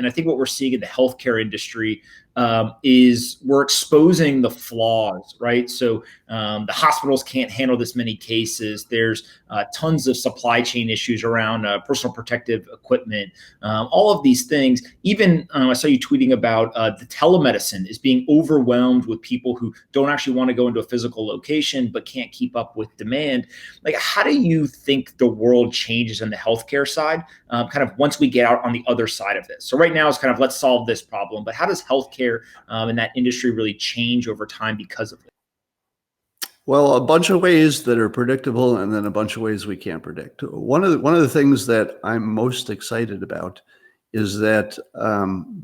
And I think what we're seeing in the healthcare industry is we're exposing the flaws, right? So the hospitals can't handle this many cases. There's tons of supply chain issues around personal protective equipment, all of these things. Even I saw you tweeting about the telemedicine is being overwhelmed with people who don't actually want to go into a physical location but can't keep up with demand. Like, how do you think the world changes on the healthcare side, kind of once we get out on the other side of this? So right now it's kind of let's solve this problem, but how does healthcare and that industry really change over time because of it? Well, a bunch of ways that are predictable, and then a bunch of ways we can't predict. One of the things that I'm most excited about is that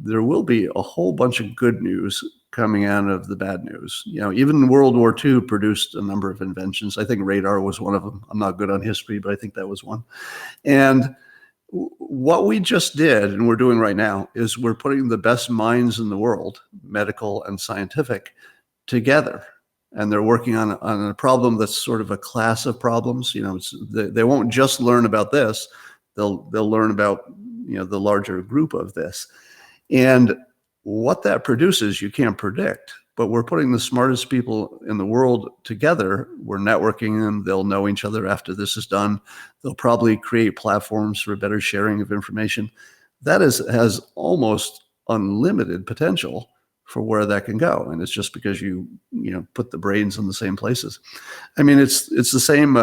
there will be a whole bunch of good news coming out of the bad news. You know, even World War II produced a number of inventions. I think radar was one of them. I'm not good on history, but I think that was one. And what we just did, and we're doing right now, is we're putting the best minds in the world, medical and scientific, together. And they're working on a problem that's sort of a class of problems. You know, they won't just learn about this; they'll learn about, you know, the larger group of this. And what that produces, you can't predict. But we're putting the smartest people in the world together. We're networking them. They'll know each other after this is done. They'll probably create platforms for better sharing of information. That has almost unlimited potential for where that can go. And it's just because you put the brains in the same places. I mean, it's the same.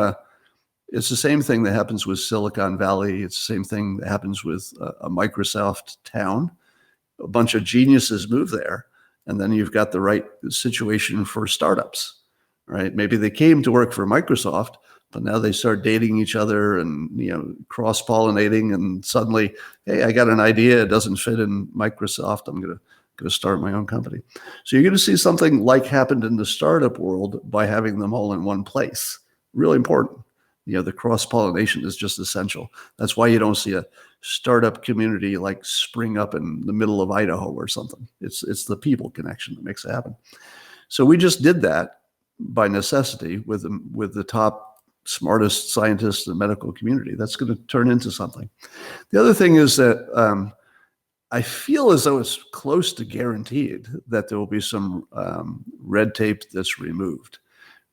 It's the same thing that happens with Silicon Valley. It's the same thing that happens with a Microsoft town. A bunch of geniuses move there. And then you've got the right situation for startups, right? Maybe they came to work for Microsoft, but now they start dating each other and, you know, cross-pollinating, and suddenly, hey, I got an idea. It doesn't fit in Microsoft. I'm going to start my own company. So you're going to see something like happened in the startup world by having them all in one place. Really important. You know, the cross-pollination is just essential. That's why you don't see a startup community like spring up in the middle of Idaho or something. It's the people connection that makes it happen. So we just did that by necessity with the top, smartest scientists in the medical community. That's going to turn into something. The other thing is that I feel as though it's close to guaranteed that there will be some red tape that's removed,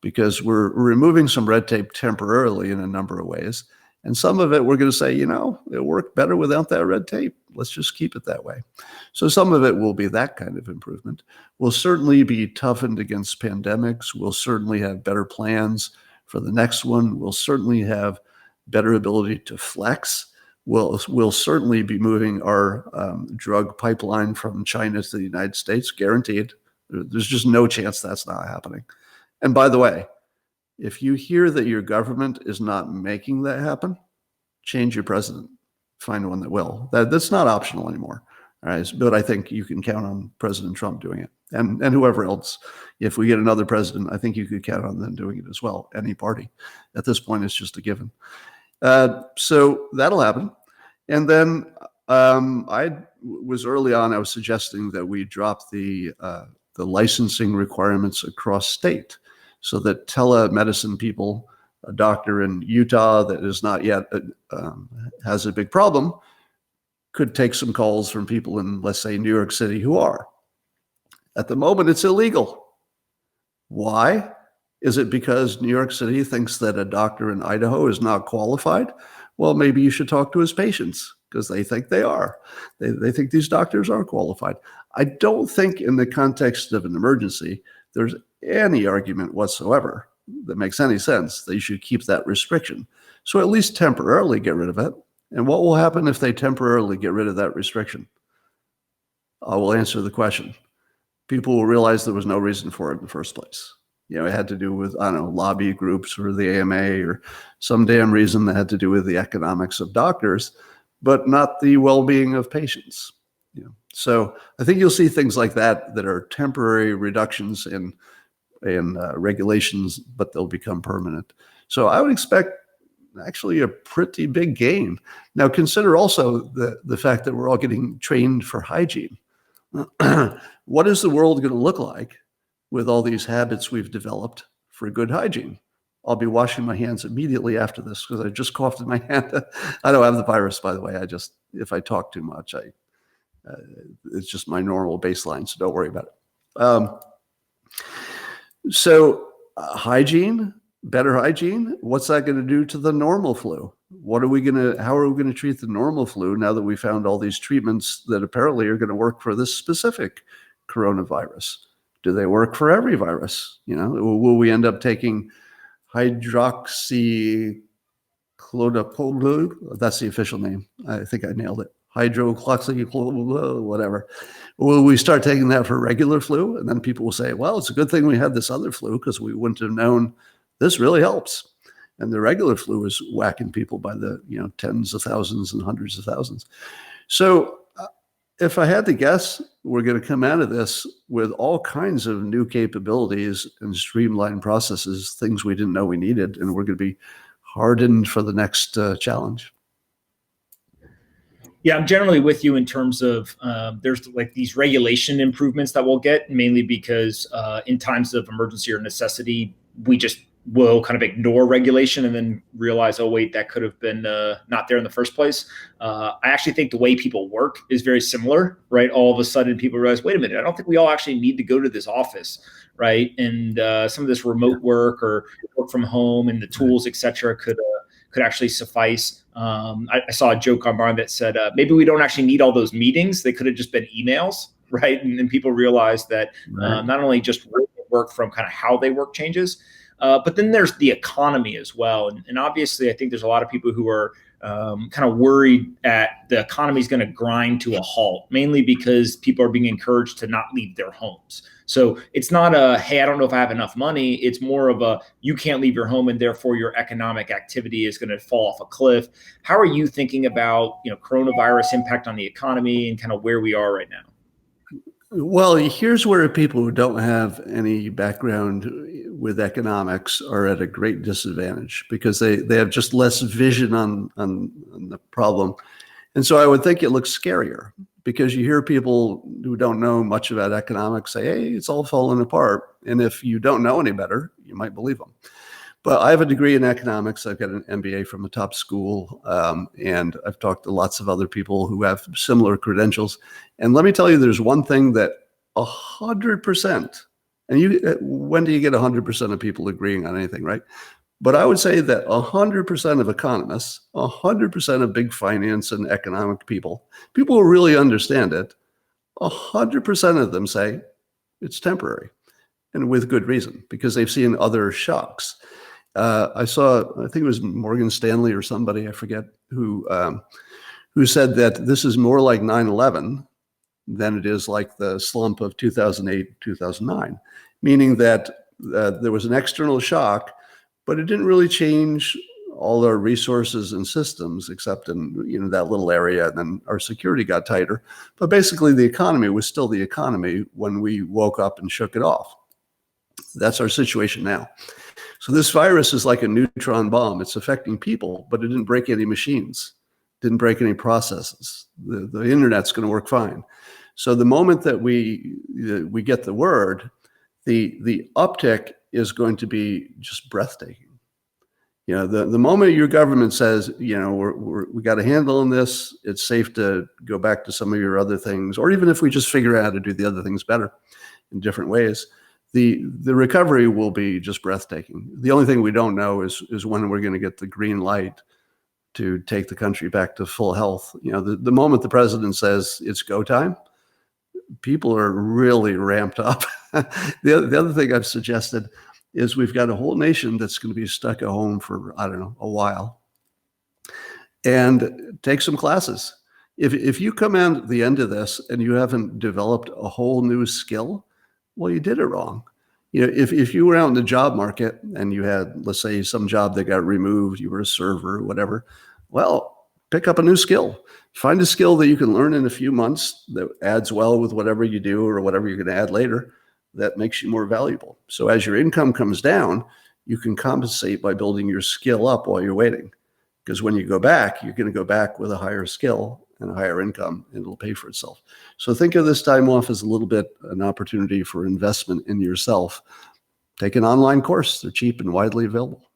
because we're removing some red tape temporarily in a number of ways. And some of it we're going to say, you know, it worked better without that red tape. Let's just keep it that way. So some of it will be that kind of improvement. We'll certainly be toughened against pandemics. We'll certainly have better plans for the next one. We'll certainly have better ability to flex. We'll certainly be moving our drug pipeline from China to the United States, guaranteed. There's just no chance that's not happening. And by the way, if you hear that your government is not making that happen, change your president. Find one that will. That's not optional anymore. All right, but I think you can count on President Trump doing it, and whoever else. If we get another president, I think you could count on them doing it as well. Any party. At this point, it's just a given. So that'll happen. And then I was early on, I was suggesting that we drop the licensing requirements across state, so that telemedicine people, a doctor in Utah that is not yet has a big problem, could take some calls from people in, let's say, New York City who are. At the moment, it's illegal. Why? Is it because New York City thinks that a doctor in Idaho is not qualified? Well, maybe you should talk to his patients, because they think they are. They think these doctors are qualified. I don't think in the context of an emergency, there's any argument whatsoever that makes any sense that you should keep that restriction. So at least temporarily get rid of it. And what will happen if they temporarily get rid of that restriction? I will answer the question. People will realize there was no reason for it in the first place. You know, it had to do with, I don't know, lobby groups or the AMA or some damn reason that had to do with the economics of doctors, but not the well-being of patients. You know, so I think you'll see things like that are temporary reductions in regulations, but they'll become permanent. So I would expect actually a pretty big gain. Now consider also the fact that we're all getting trained for hygiene. What is the world going to look like with all these habits we've developed for good hygiene? I'll be washing my hands immediately after this because I just coughed in my hand. I don't have the virus, by the way. If I talk too much, It's just my normal baseline, so don't worry about it. So hygiene, better hygiene, what's that going to do to the normal flu? How are we going to treat the normal flu now that we found all these treatments that apparently are going to work for this specific coronavirus? Do they work for every virus? Will we end up taking hydroxychloroquine? That's the official name. I think I nailed it. Hydroxychloroquine, whatever. Will we start taking that for regular flu? And then people will say, well, it's a good thing we had this other flu because we wouldn't have known this really helps. And the regular flu is whacking people by the tens of thousands and hundreds of thousands. So if I had to guess, we're going to come out of this with all kinds of new capabilities and streamlined processes, things we didn't know we needed, and we're going to be hardened for the next challenge. Yeah, I'm generally with you in terms of there's like these regulation improvements that we'll get, mainly because in times of emergency or necessity, we just will kind of ignore regulation and then realize, oh, wait, that could have been not there in the first place. I actually think the way people work is very similar, right? All of a sudden people realize, wait a minute, I don't think we all actually need to go to this office, right? And some of this remote work or work from home and the tools, et cetera, could actually suffice. I saw a joke online that said, maybe we don't actually need all those meetings. They could have just been emails, right? And people realized that not only just work from kind of how they work changes, but then there's the economy as well. And obviously, I think there's a lot of people who are kind of worried that the economy is going to grind to a halt, mainly because people are being encouraged to not leave their homes. So it's not a, hey, I don't know if I have enough money. It's more of a, you can't leave your home and therefore your economic activity is going to fall off a cliff. How are you thinking about, coronavirus impact on the economy and kind of where we are right now? Well, here's where people who don't have any background with economics are at a great disadvantage because they have just less vision on the problem. And so I would think it looks scarier because you hear people who don't know much about economics say, hey, it's all falling apart. And if you don't know any better, you might believe them. But I have a degree in economics. I've got an MBA from a top school, and I've talked to lots of other people who have similar credentials. And let me tell you, there's one thing that 100%, and when do you get 100% of people agreeing on anything, right? But I would say that 100% of economists, 100% of big finance and economic people who really understand it, 100% of them say it's temporary, and with good reason, because they've seen other shocks. I think it was Morgan Stanley or somebody, I forget, who said that this is more like 9/11 than it is like the slump of 2008, 2009, meaning that there was an external shock, but it didn't really change all our resources and systems except in that little area, and then our security got tighter. But basically, the economy was still the economy when we woke up and shook it off. That's our situation now. So this virus is like a neutron bomb. It's affecting people, but it didn't break any machines, didn't break any processes. The internet's going to work fine. So the moment that we get the word, the uptick is going to be just breathtaking. The moment your government says, we got a handle on this, it's safe to go back to some of your other things, or even if we just figure out how to do the other things better in different ways, the recovery will be just breathtaking. The only thing we don't know is when we're going to get the green light to take the country back to full health. The moment the president says it's go time, people are really ramped up. The other thing I've suggested is we've got a whole nation that's going to be stuck at home for, I don't know, a while, and take some classes. If you come out at the end of this and you haven't developed a whole new skill, well, you did it wrong. If you were out in the job market and you had, let's say, some job that got removed, you were a server or whatever, well, pick up a new skill. Find a skill that you can learn in a few months that adds well with whatever you do or whatever you're going to add later that makes you more valuable. So as your income comes down, you can compensate by building your skill up while you're waiting. Because when you go back, you're going to go back with a higher skill and a higher income, and it'll pay for itself. So think of this time off as a little bit an opportunity for investment in yourself. Take an online course. They're cheap and widely available.